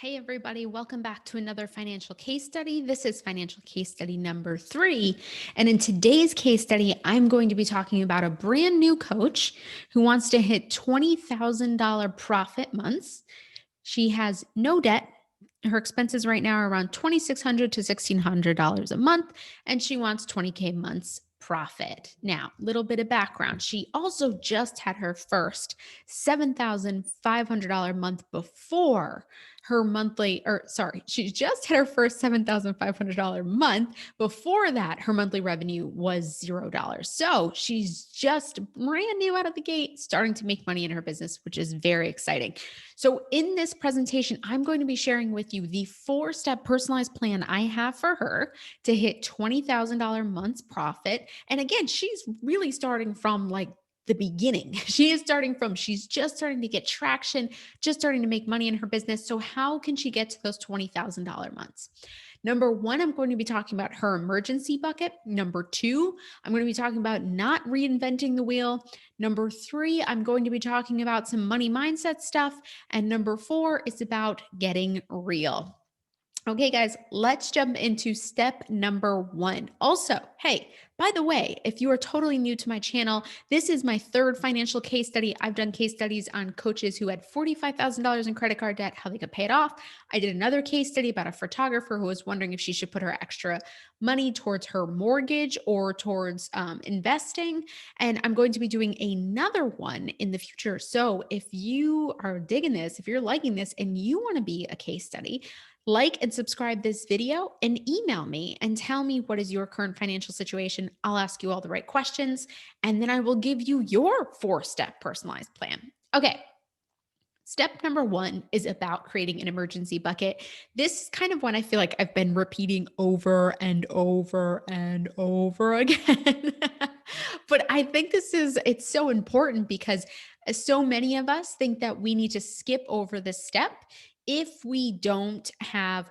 Hey, everybody. Welcome back to another financial case study. This is financial case study number 3. And in today's case study, I'm going to be talking about a brand new coach who wants to hit $20,000 profit months. She has no debt. Her expenses right now are around $2,600 to $1,600 a month, and she wants 20K months profit. Now, little bit of background. She also just had her first $7,500 month before her monthly, or sorry, she just had her first $7,500 month. Before that, her monthly revenue was $0. So she's just brand new out of the gate, starting to make money in her business, which is very exciting. So in this presentation, I'm going to be sharing with you the 4-step personalized plan I have for her to hit $20,000 months profit. And again, she's really starting from like the beginning. She's just starting to get traction, just starting to make money in her business. So how can she get to those $20,000 months? Number 1, I'm going to be talking about her emergency bucket. Number 2, I'm going to be talking about not reinventing the wheel. Number 3, I'm going to be talking about some money mindset stuff. And number 4 is about getting real. Okay, guys, let's jump into step number 1. Also, hey, by the way, if you are totally new to my channel, this is my 3rd financial case study. I've done case studies on coaches who had $45,000 in credit card debt, how they could pay it off. I did another case study about a photographer who was wondering if she should put her extra money towards her mortgage or towards investing. And I'm going to be doing another one in the future. So if you are digging this, if you're liking this and you want to be a case study, like and subscribe this video and email me and tell me what is your current financial situation. I'll ask you all the right questions and then I will give you your 4-step personalized plan. Okay. Step number 1 is about creating an emergency bucket. This is kind of one I feel like I've been repeating over and over and over again. But I think it's so important because so many of us think that we need to skip over this step if we don't have,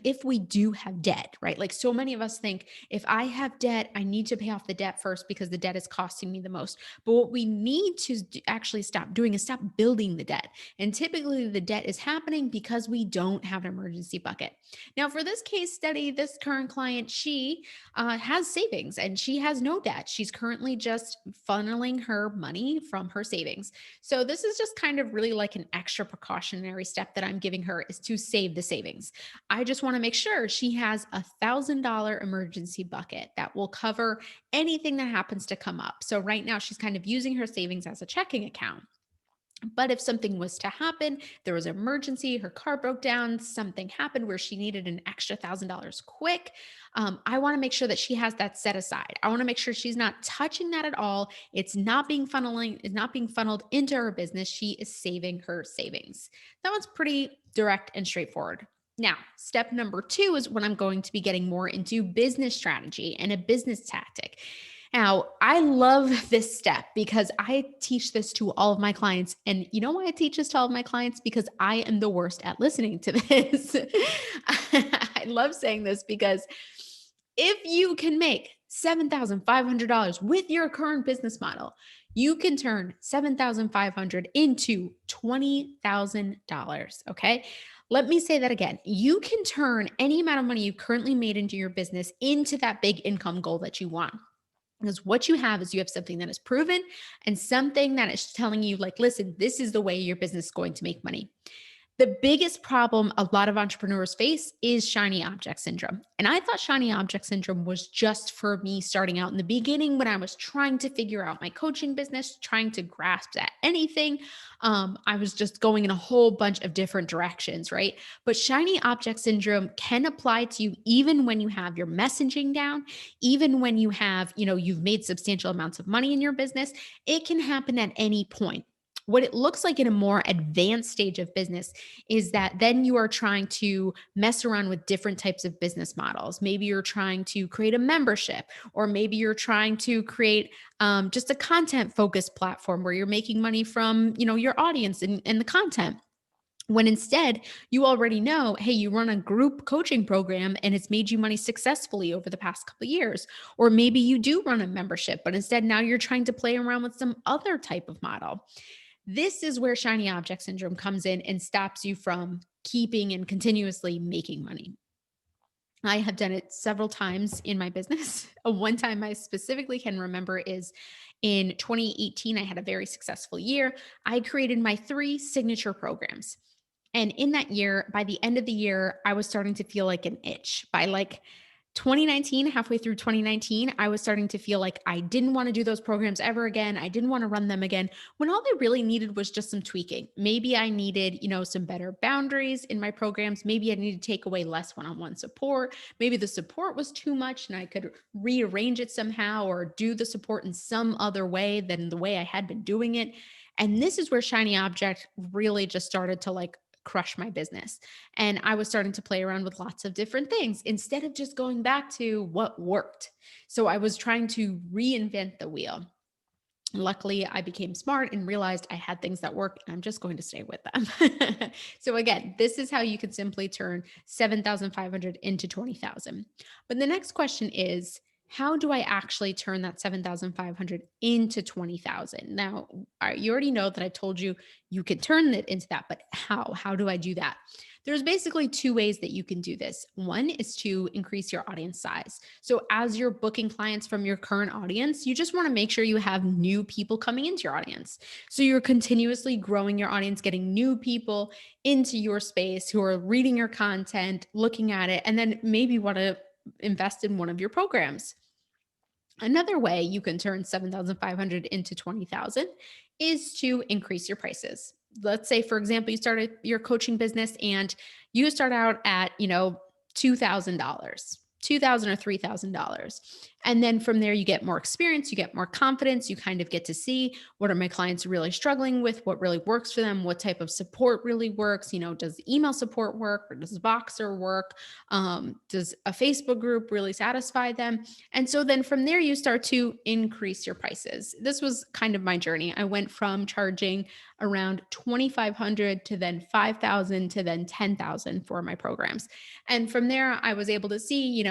if we do have debt, right? Like so many of us think if I have debt, I need to pay off the debt first because the debt is costing me the most. But what we need to actually stop doing is stop building the debt. And typically the debt is happening because we don't have an emergency bucket. Now, for this case study, this current client, she has savings and she has no debt. She's currently just funneling her money from her savings. So this is just kind of really like an extra precautionary step that I'm giving her is to save the savings. I just want to make sure she has $1,000 emergency bucket that will cover anything that happens to come up. So right now she's kind of using her savings as a checking account. But if something was to happen, there was an emergency, her car broke down, something happened where she needed an extra $1,000 quick, I want to make sure that she has that set aside. I want to make sure she's not touching that at all. It's not being funneled into her business. She is saving her savings. That one's pretty direct and straightforward. Now, step number 2 is when I'm going to be getting more into business strategy and a business tactic. Now, I love this step because I teach this to all of my clients. And you know why I teach this to all of my clients? Because I am the worst at listening to this. I love saying this because if you can make $7,500 with your current business model, you can turn $7,500 into $20,000. Okay. Let me say that again. You can turn any amount of money you currently made into your business into that big income goal that you want. Because what you have something that is proven and something that is telling you, like, listen, this is the way your business is going to make money. The biggest problem a lot of entrepreneurs face is shiny object syndrome. And I thought shiny object syndrome was just for me starting out in the beginning when I was trying to figure out my coaching business, trying to grasp at anything. I was just going in a whole bunch of different directions, right? But shiny object syndrome can apply to you even when you have your messaging down, even when you have, you've made substantial amounts of money in your business. It can happen at any point. What it looks like in a more advanced stage of business is that then you are trying to mess around with different types of business models. Maybe you're trying to create a membership, or maybe you're trying to create just a content focused platform where you're making money from, your audience and the content. When instead you already know, hey, you run a group coaching program and it's made you money successfully over the past couple of years. Or maybe you do run a membership, but instead now you're trying to play around with some other type of model. This is where shiny object syndrome comes in and stops you from keeping and continuously making money. I have done it several times in my business. One time I specifically can remember is in 2018. I had a very successful year. I created my 3 signature programs. And in that year, by the end of the year, I was starting to feel like an itch. By like 2019, halfway through 2019, I was starting to feel like I didn't want to do those programs ever again. I didn't want to run them again, when all they really needed was just some tweaking. Maybe I needed, some better boundaries in my programs. Maybe I needed to take away less one-on-one support. Maybe the support was too much and I could rearrange it somehow or do the support in some other way than the way I had been doing it. And this is where shiny object really just started to like crush my business. And I was starting to play around with lots of different things instead of just going back to what worked. So I was trying to reinvent the wheel. Luckily, I became smart and realized I had things that work and I'm just going to stay with them. So again, this is how you can simply turn 7,500 into 20,000. But the next question is, how do I actually turn that 7,500 into 20,000? Now, you already know that I told you you could turn it into that, but how? How do I do that? There's basically 2 ways that you can do this. One is to increase your audience size. So as you're booking clients from your current audience, you just want to make sure you have new people coming into your audience. So you're continuously growing your audience, getting new people into your space who are reading your content, looking at it, and then maybe want to invest in one of your programs. Another way you can turn 7,500 into 20,000 is to increase your prices. Let's say, for example, you started your coaching business and you start out at, $2,000. 2000 or $3,000. And then from there you get more experience, you get more confidence, you kind of get to see what are my clients really struggling with, what really works for them, what type of support really works, does email support work or does Voxer work? Does a Facebook group really satisfy them? And so then from there, you start to increase your prices. This was kind of my journey. I went from charging around 2,500 to then 5,000 to then 10,000 for my programs. And from there, I was able to see,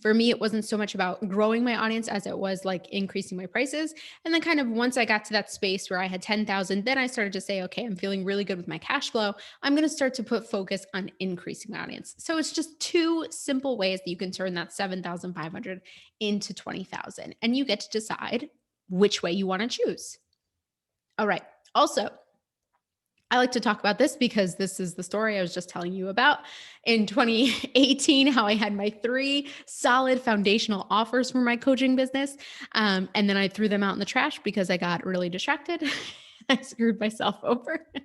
for me, it wasn't so much about growing my audience as it was like increasing my prices. And then kind of once I got to that space where I had 10,000, then I started to say, okay, I'm feeling really good with my cash flow. I'm going to start to put focus on increasing my audience. So it's just 2 simple ways that you can turn that 7,500 into 20,000. And you get to decide which way you want to choose. All right. Also, I like to talk about this because this is the story I was just telling you about in 2018, how I had my 3 solid foundational offers for my coaching business. And then I threw them out in the trash because I got really distracted. I screwed myself over. But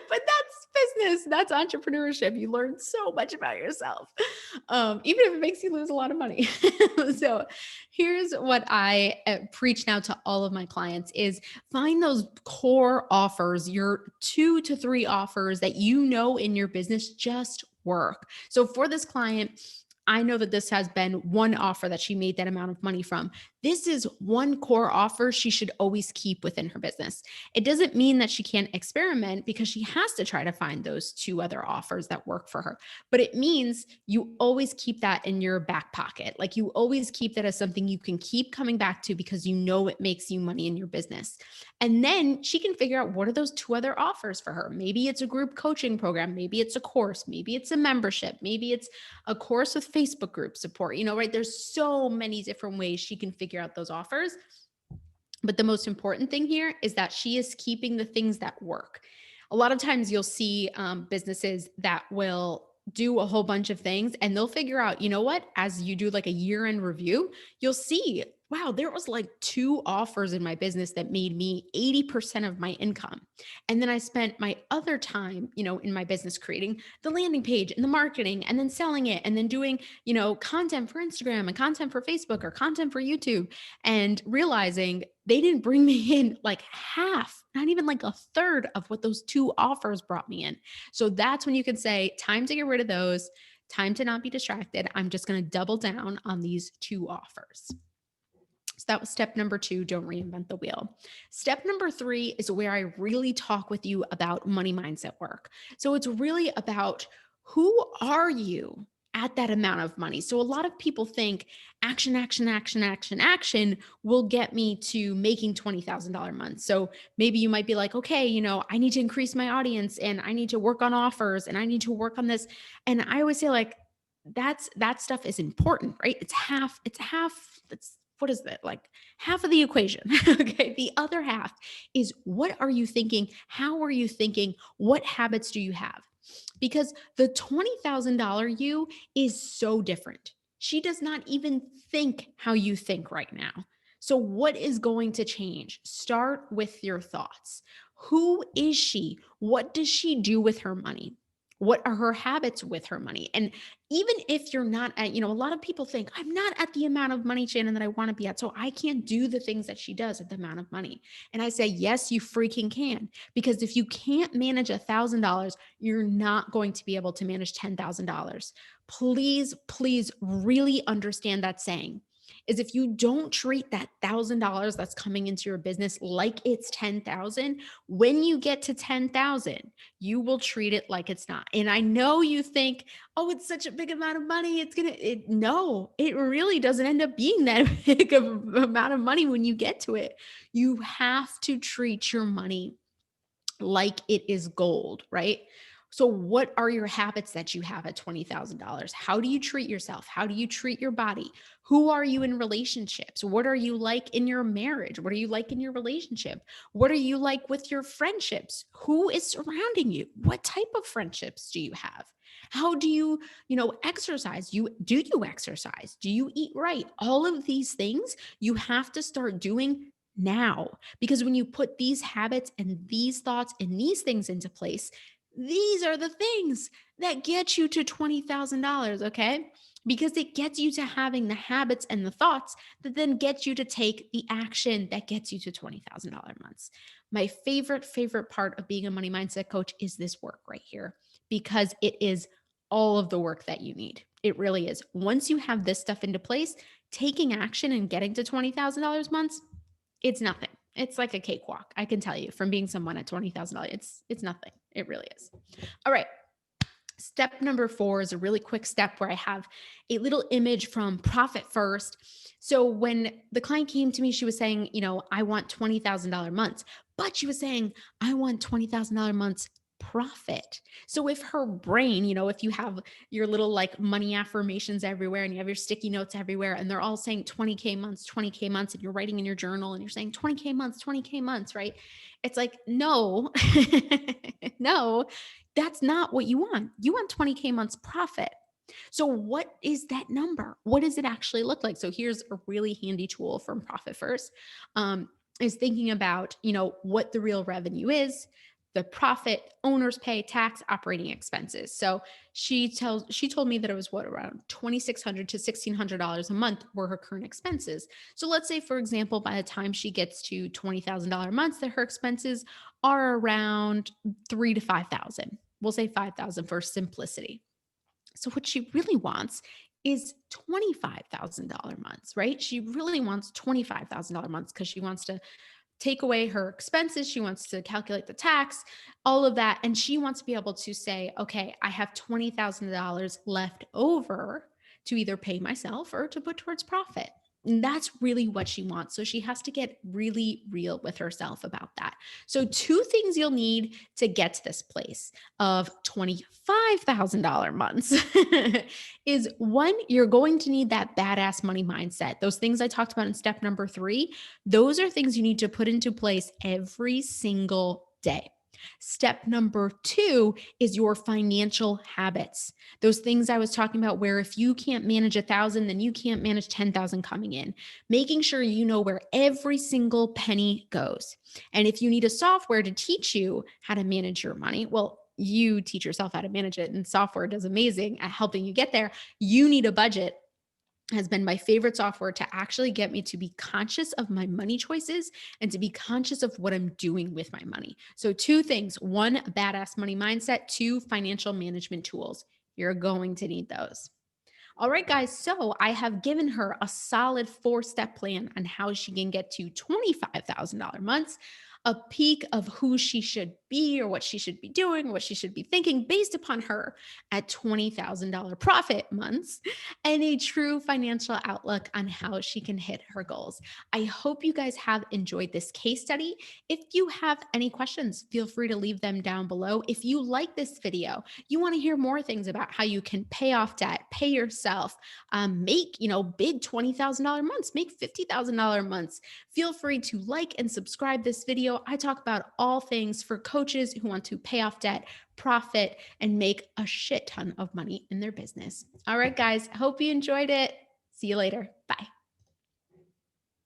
that's business. That's entrepreneurship. You learn so much about yourself, even if it makes you lose a lot of money. So here's what I preach now to all of my clients is find those core offers, your 2 to 3 offers that in your business just work. So for this client, I know that this has been one offer that she made that amount of money from. This is one core offer she should always keep within her business. It doesn't mean that she can't experiment because she has to try to find those 2 other offers that work for her. But it means you always keep that in your back pocket. Like you always keep that as something you can keep coming back to because it makes you money in your business. And then she can figure out what are those 2 other offers for her. Maybe it's a group coaching program. Maybe it's a course. Maybe it's a membership. Maybe it's a course with Facebook group support, right? There's so many different ways she can figure out those offers. But the most important thing here is that she is keeping the things that work. A lot of times you'll see businesses that will do a whole bunch of things and they'll figure out, what, as you do like a year-end review, you'll see, wow, there was like 2 offers in my business that made me 80% of my income. And then I spent my other time, in my business creating the landing page and the marketing and then selling it and then doing, content for Instagram and content for Facebook or content for YouTube and realizing they didn't bring me in like half, not even like a third of what those 2 offers brought me in. So that's when you can say, time to get rid of those, time to not be distracted. I'm just going to double down on these 2 offers. So that was step number 2, don't reinvent the wheel. Step number 3 is where I really talk with you about money mindset work. So it's really about who are you at that amount of money. So a lot of people think action, action, action, action, action will get me to making $20,000 months. So maybe you might be like, okay, I need to increase my audience and I need to work on offers and I need to work on this. And I always say like, that stuff is important, right? It's what is that? Like half of the equation. Okay. The other half is what are you thinking? How are you thinking? What habits do you have? Because the $20,000 you is so different. She does not even think how you think right now. So, what is going to change? Start with your thoughts. Who is she? What does she do with her money? What are her habits with her money? And even if you're not at, a lot of people think, I'm not at the amount of money, Shannon, that I want to be at. So I can't do the things that she does at the amount of money. And I say, yes, you freaking can. Because if you can't manage $1,000, you're not going to be able to manage $10,000. Please, please really understand that saying is if you don't treat that $1,000 that's coming into your business like it's 10,000, when you get to 10,000, you will treat it like it's not. And I know you think, oh, it's such a big amount of money. No, it really doesn't end up being that big of amount of money when you get to it. You have to treat your money like it is gold, right? So, what are your habits that you have at $20,000? How do you treat yourself? How do you treat your body? Who are you in relationships? What are you like in your marriage? What are you like in your relationship? What are you like with your friendships? Who is surrounding you? What type of friendships do you have? How do you, exercise? Do you exercise? Do you eat right? All of these things you have to start doing now. Because when you put these habits and these thoughts and these things into place, these are the things that get you to $20,000. Okay. Because it gets you to having the habits and the thoughts that then get you to take the action that gets you to $20,000 months. My favorite part of being a money mindset coach is this work right here, because it is all of the work that you need. It really is. Once you have this stuff into place, taking action and getting to $20,000 months, it's nothing. It's like a cakewalk. I can tell you from being someone at $20,000, it's nothing. It really is. All right. Step number 4 is a really quick step where I have a little image from Profit First. So when the client came to me, she was saying, I want $20,000 months, but she was saying, I want $20,000 months profit. So if her brain, if you have your little like money affirmations everywhere and you have your sticky notes everywhere and they're all saying 20K months, 20K months, and you're writing in your journal and you're saying 20K months, 20K months, right? It's like, no, no, that's not what you want. You want 20K months profit. So what is that number? What does it actually look like? So here's a really handy tool from Profit First, is thinking about, what the real revenue is, the profit, owner's pay, tax, operating expenses. So she told me that it was around $2,600 to $1,600 a month were her current expenses. So let's say, for example, by the time she gets to $20,000 months, that her expenses are around 3 to 5,000. We'll say 5,000 for simplicity. So what she really wants is $25,000 months, right? She really wants $25,000 months because she wants to take away her expenses. She wants to calculate the tax, all of that. And she wants to be able to say, okay, I have $20,000 left over to either pay myself or to put towards profit. And that's really what she wants. So she has to get really real with herself about that. So 2 things you'll need to get to this place of $25,000 months is one, you're going to need that badass money mindset. Those things I talked about in step number 3, those are things you need to put into place every single day. Step number 2 is your financial habits. Those things I was talking about where if you can't manage 1,000, then you can't manage 10,000 coming in. Making sure you know where every single penny goes. And if you need a software to teach you how to manage your money, well, you teach yourself how to manage it and software does amazing at helping you get there. You need a budget has been my favorite software to actually get me to be conscious of my money choices and to be conscious of what I'm doing with my money. So 2 things, 1, badass money mindset, 2, financial management tools. You're going to need those. All right, guys. So I have given her a solid 4-step plan on how she can get to $25,000 months. a peek of who she should be or what she should be doing, or what she should be thinking based upon her at $20,000 profit months and a true financial outlook on how she can hit her goals. I hope you guys have enjoyed this case study. If you have any questions, feel free to leave them down below. If you like this video, you want to hear more things about how you can pay off debt, pay yourself, make, big $20,000 months, make $50,000 months, feel free to like and subscribe this video. I talk about all things for coaches who want to pay off debt, profit, and make a shit ton of money in their business. All right, guys, hope you enjoyed it. See you later. Bye.